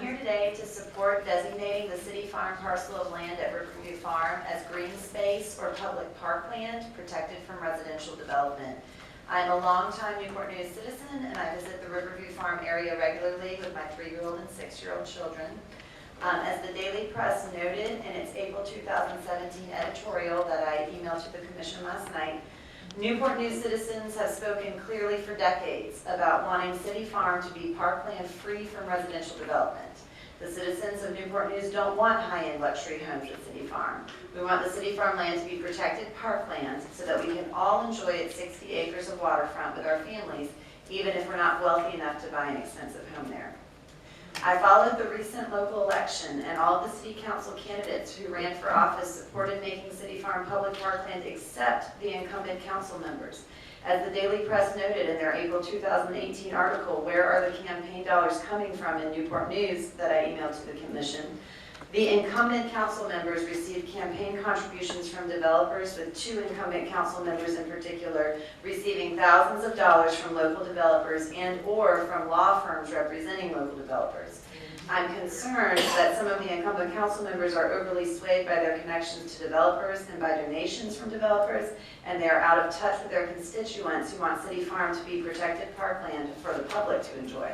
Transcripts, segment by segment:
here today to support designating the city farm parcel of land at Riverview Farm as green space or public parkland protected from residential development. I'm a longtime Newport News citizen, and I visit the Riverview Farm area regularly with my 3-year-old and 6-year-old children. As the Daily Press noted in its April 2017 editorial that I emailed to the Commission last night, Newport News citizens have spoken clearly for decades about wanting City Farm to be parkland free from residential development. The citizens of Newport News don't want high-end luxury homes at City Farm. We want the City Farm land to be protected parkland so that we can all enjoy its 60 acres of waterfront with our families, even if we're not wealthy enough to buy an expensive home there. I followed the recent local election, and all of the city council candidates who ran for office supported making City Farm public parkland except the incumbent council members. As the Daily Press noted in their April 2018 article, "Where are the campaign dollars coming from?" in Newport News that I emailed to the commission, the incumbent council members received campaign contributions from developers, with 2 incumbent council members in particular receiving thousands of dollars from local developers and/or from law firms representing local developers. I'm concerned that some of the incumbent council members are overly swayed by their connections to developers and by donations from developers, and they are out of touch with their constituents who want City Farm to be protected parkland for the public to enjoy.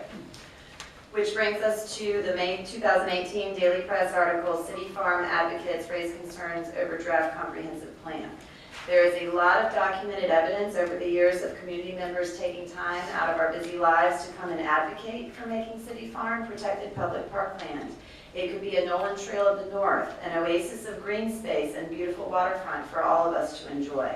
Which brings us to the May 2018 Daily Press article, "City Farm Advocates Raise Concerns Over Draft Comprehensive Plan." There is a lot of documented evidence over the years of community members taking time out of our busy lives to come and advocate for making City Farm protected public parkland. It could be a Nolan Trail of the North, an oasis of green space and beautiful waterfront for all of us to enjoy.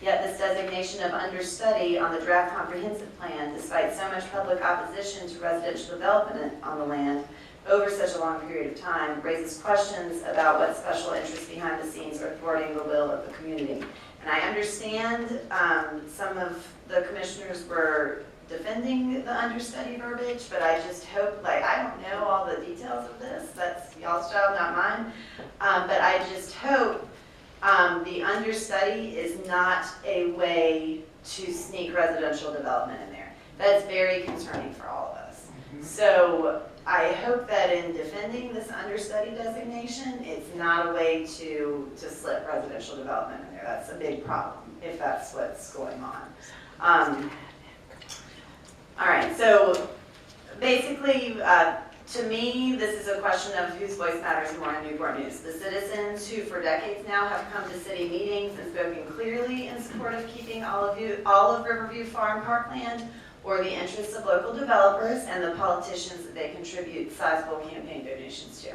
Yet this designation of understudy on the draft comprehensive plan, despite so much public opposition to residential development on the land over such a long period of time, raises questions about what special interests behind the scenes are thwarting the will of the community. And I understand some of the commissioners were defending the understudy verbiage, but I just hope, I don't know all the details of this, that's y'all's job, not mine, but I just hope the understudy is not a way to sneak residential development in there. That's very concerning for all of us. So I hope that in defending this understudy designation, it's not a way to slip residential development in there. That's a big problem if that's what's going on. All right, so basically, to me, this is a question of whose voice matters more in Newport News. The citizens who for decades now have come to city meetings and spoken clearly in support of keeping all of Riverview Farm parkland, or the interests of local developers and the politicians that they contribute sizable campaign donations to.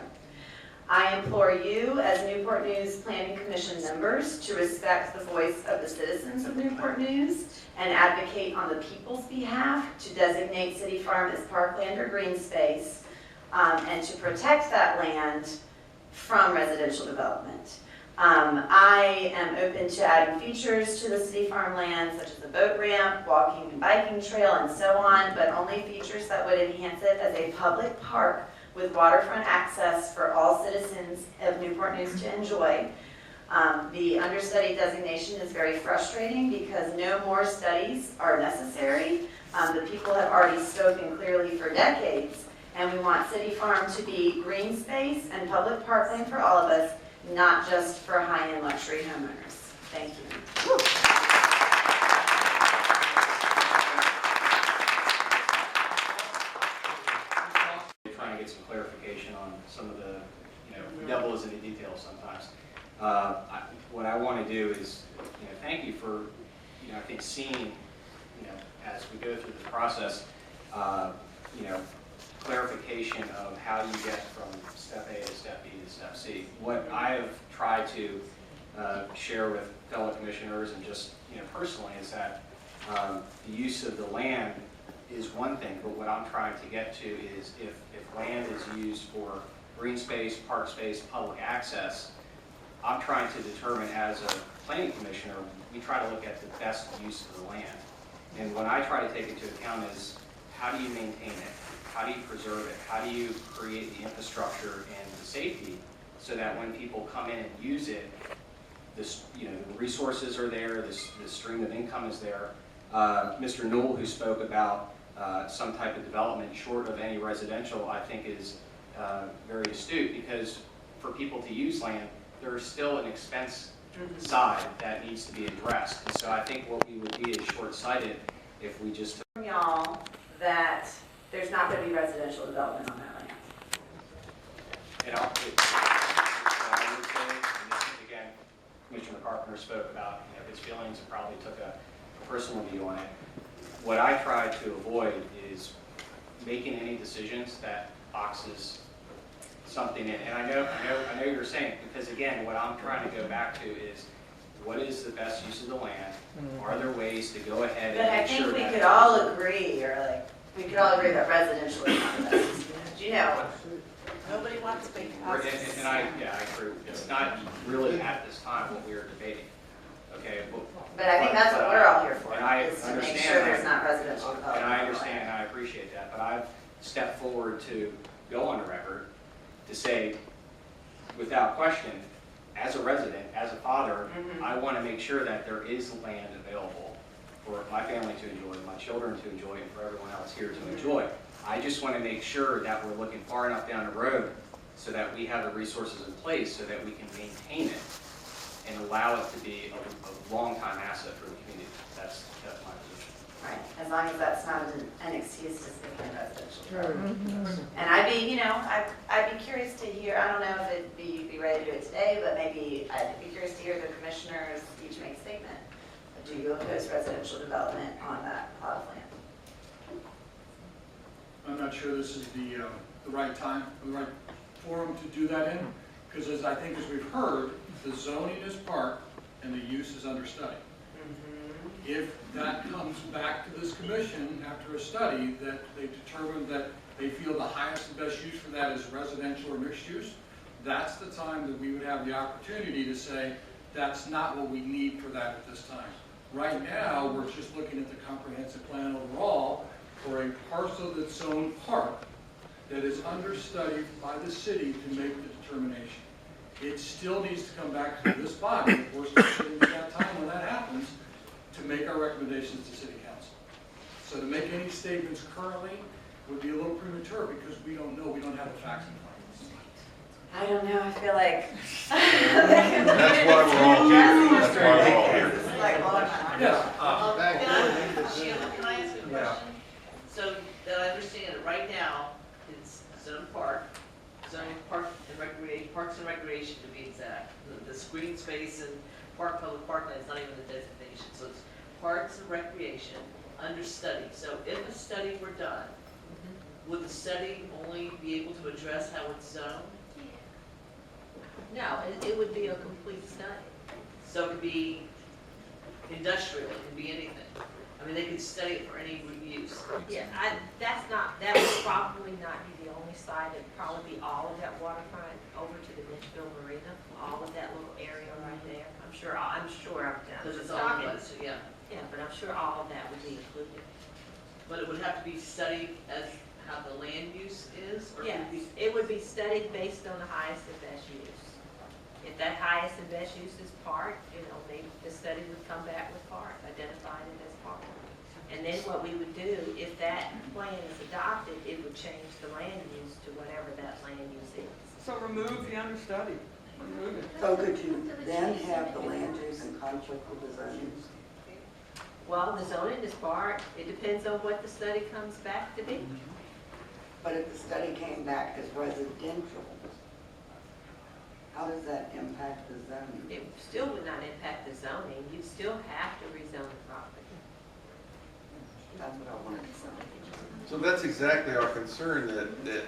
I implore you as Newport News Planning Commission members to respect the voice of the citizens of Newport News and advocate on the people's behalf to designate City Farm as parkland or green space, and to protect that land from residential development. I am open to adding features to the City Farm land, such as a boat ramp, walking and biking trail, and so on, but only features that would enhance it as a public park with waterfront access for all citizens of Newport News to enjoy. The understudy designation is very frustrating because no more studies are necessary. The people have already spoken clearly for decades, and we want City Farm to be green space and public parkland for all of us, not just for high-end luxury homeowners. Thank you. Woo. Trying to get some clarification on some of the, devil is in the details sometimes. What I want to do is, thank you for, I think seeing, as we go through the process, clarification of how you get from step A to step B to step C. What I have tried to share with fellow commissioners and just personally is that the use of the land is one thing, but what I'm trying to get to is if land is used for green space, park space, public access, I'm trying to determine as a planning commissioner, we try to look at the best use of the land. And what I try to take into account is how do you maintain it? How do you preserve it? How do you create the infrastructure and the safety so that when people come in and use it, this, the resources are there, the stream of income is there. Mr. Newell, who spoke about some type of development short of any residential, I think is very astute, because for people to use land, there's still an expense side that needs to be addressed. And so I think what we would be is short-sighted if we just From y'all that there's not going to be residential development on that land. And I would say, and this is, again, Commissioner Carpenter spoke about, his feelings and probably took a personal view on it. What I try to avoid is making any decisions that boxes something in. And I know you're saying, because again, what I'm trying to go back to is, what is the best use of the land? Are there ways to go ahead But and I make sure think we that... could all agree, we could all agree that residential is not the best use. Do you know? Nobody wants big And houses. I agree. It's not really at this time what we are debating. Okay, But I think that's what we're all here for, and I is to make understand sure that. there's not residential development. And I understand and I appreciate that, but I've stepped forward to go on the record to say, without question, as a resident, as a father, I want to make sure that there is land available for my family to enjoy, my children to enjoy, and for everyone else here to enjoy. I just want to make sure that we're looking far enough down the road so that we have the resources in place so that we can maintain it and allow it to be a long-time asset for the community. That's my position. Right, as long as that's not an excuse to stick in residential development. And I'd be curious to hear, I don't know if it'd be ready to do it today, but maybe I'd be curious to hear the commissioners each make a statement. Do you oppose residential development on that plot of land? I'm not sure this is the right time, the right forum to do that in, because as we've heard, the zoning is park and the use is under study. If that comes back to this commission after a study that they determine that they feel the highest and best use for that is residential or mixed use, that's the time that we would have the opportunity to say, that's not what we need for that at this time. Right now, we're just looking at the comprehensive plan overall for a parcel that's zoned park that is under study by the city to make the determination. It still needs to come back to this body, if we're still at that time when that happens, to make our recommendations to city council. So to make any statements currently would be a little premature because we don't know, we don't have the facts in front of us. I don't know, I feel like. That's why we're all here. That's why we're all here. This is like blowing my mind. Yes. Sheila, can I ask you a question? So that I understand it, right now, it's zone park, parks and recreation to be exact. The green space and public parkland is not even the designation. So it's parks and recreation under study. So if a study were done, would the study only be able to address how it's zoned? No, it would be a complete study. So it could be industrial, it could be anything. I mean, they could study it for any use. Yeah, that would probably not be the only side. It'd probably be all of that waterfront over to the Mitchell Marina, all of that little area right there. I'm sure I'm Because it's just all talking. listed, yeah. Yeah, but I'm sure all of that would be included. But it would have to be studied as how the land use is? Or Yeah, could it be it would be studied based on the highest and best use. If that highest and best use is park, maybe the study would come back with park, identifying it as park. And then what we would do, if that plan is adopted, it would change the land use to whatever that land use is. So remove the understudy, remove it. So could you then have the land use in conflict with the zoning? Well, the zoning is park, it depends on what the study comes back to be. But if the study came back as residential, how does that impact the zoning? It still would not impact the zoning, you'd still have to rezone the property. That's what I wanted to say. So that's exactly our concern, that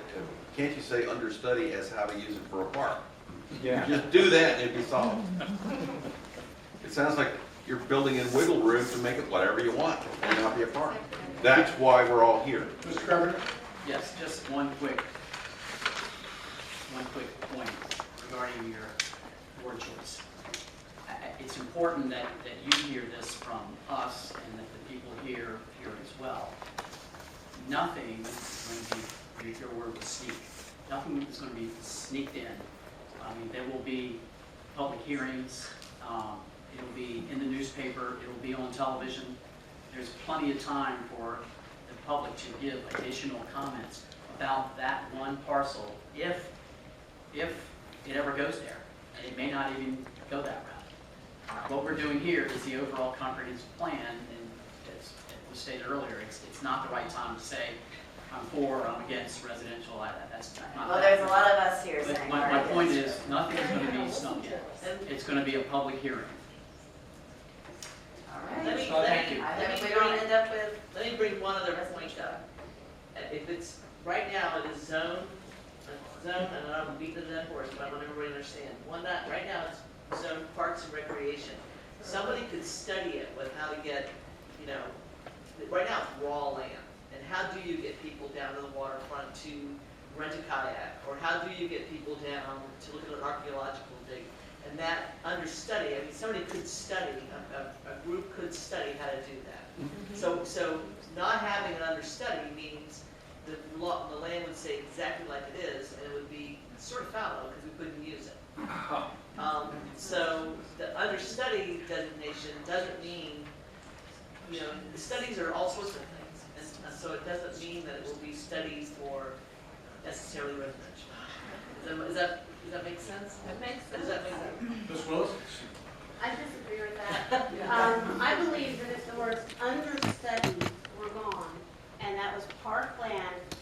can't you say understudy as how to use it for a park? Yeah. Just do that and it'd be solved. It sounds like you're building in wiggle room to make it whatever you want and not be a park. That's why we're all here. Mr. Carpenter? Yes, just one quick point regarding your word choice. It's important that you hear this from us and that the people here hear it as well. Nothing is going to be, your word was sneak, nothing is going to be sneaked in. I mean, there will be public hearings, it'll be in the newspaper, it'll be on television. There's plenty of time for the public to give additional comments about that one parcel if it ever goes there. And it may not even go that route. What we're doing here is the overall comprehensive plan, and as it was stated earlier, it's not the right time to say, I'm for or I'm against residential, that's not. Well, there's a lot of us here But saying. my point is, nothing's going to be snuck in. It's going to be a public hearing. All Let right. me, So let thank me, you. I let hope me we don't bring, end up with. let me bring one other point up. If it's, right now, it is zone, and I'm beating the dead horse, but I want everybody to understand. Right now, it's zone parks and recreation. Somebody could study it with how to get, you know, right now it's raw land. And how do you get people down to the waterfront to rent a kayak? Or how do you get people down to look at an archaeological dig? And that understudy, I mean, somebody could study, a group could study how to do that. So not having an understudy means the land would stay exactly like it is, and it would be sort of fallow because we couldn't use it. So the understudy designation doesn't mean, you know, the studies are all sorts of things. And so it doesn't mean that it will be studies for necessarily residential. Does that make sense? That makes Does sense. that make sense? Ms. Willis? I disagree with that. I believe that if the words understudy were gone, and that was parkland,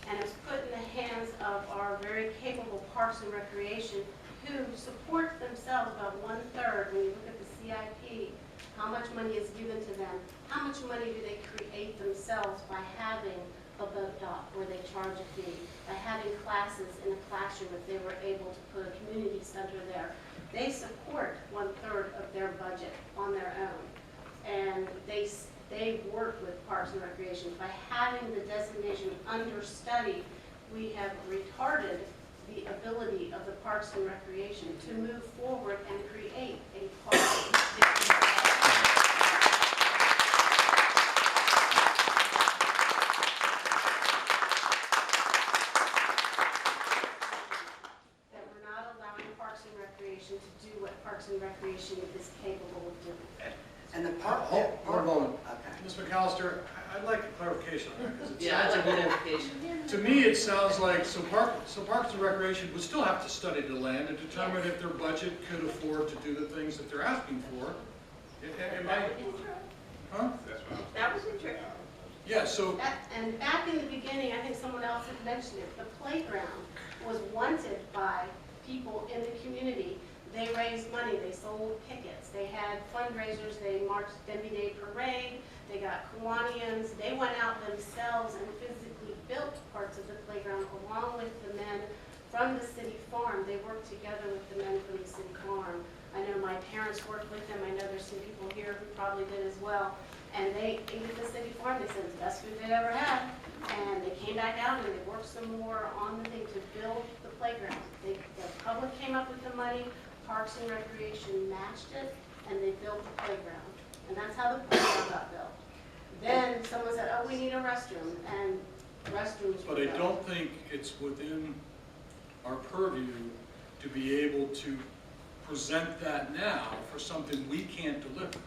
and it's put in the hands of our very capable Parks and Recreation, who support themselves about 1/3 when you look at the CIP, how much money is given to them, how much money do they create themselves by having a boat dock where they charge a fee, by having classes in a classroom if they were able to put a community center there. They support 1/3 of their budget on their own. And they work with Parks and Recreation. By having the designation understudy, we have retarded the ability of the Parks and Recreation to move forward and create a park. That we're not allowing Parks and Recreation to do what Parks and Recreation is capable of doing. And the park. Hold a moment. Okay. Ms. McAllister, I'd like a clarification on that, because it Yeah, I'd sounds like a little, clarification. to me, it sounds like, so Parks and Recreation would still have to study the land and determine if their budget could afford to do the things that they're asking for. Am I, huh? That would be true. Yeah, so, And back in the beginning, I think someone else had mentioned it, the playground was wanted by people in the community. They raised money, they sold tickets, they had fundraisers, they marched Demi Day Parade, they got Kiwanians, they went out themselves and physically built parts of the playground along with the men from the city farm. They worked together with the men from the city farm. I know my parents worked with them, I know there's some people here who probably did as well. And they ate at the city farm, they said it's the best food they'd ever had. And they came back out and they worked some more on the thing to build the playground. The public came up with the money, Parks and Recreation matched it, and they built the playground. And that's how the playground got built. Then someone said, oh, we need a restroom, and restrooms were but I built. don't think it's within our purview to be able to present that now for something we can't deliver.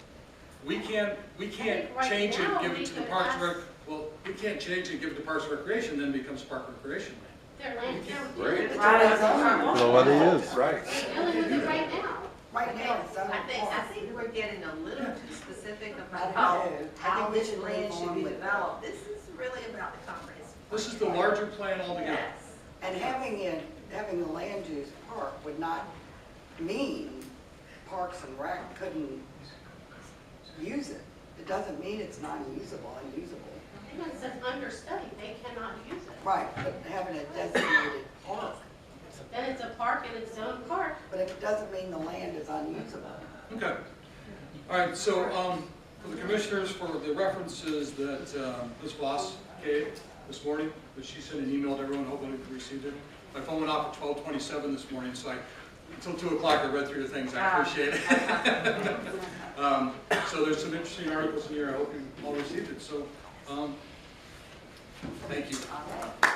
We can't right change it, now give we it to the could Parks and ask- Rec, well, we can't change it, give it to Parks and Recreation, then it becomes Park and Recreation land. Their land, Right. It's already zoned. So what it is, right. they're dealing with it right now. Right now, it's zoned I park. think we're getting a little too specific I about do how, too. I how think we this should land move should on be with that. developed. This is really about the comprehensive. This is the larger plan altogether. Yes. And having the land use park would not mean Parks and Rec couldn't use it. It doesn't mean it's non-usable, unusable. Even it says understudy, they cannot use it. Right, but having a designated park, Then it's a park and it's zone park. but it doesn't mean the land is unusable. Okay. All right, so for the commissioners, for the references that Ms. Vause gave this morning, that she sent an email to everyone, hopefully you received it. My phone went off at 12:27 this morning, so until 2 o'clock I read through the things. I appreciate it. So there's some interesting articles in here. I hope you all received it. So thank you. All right.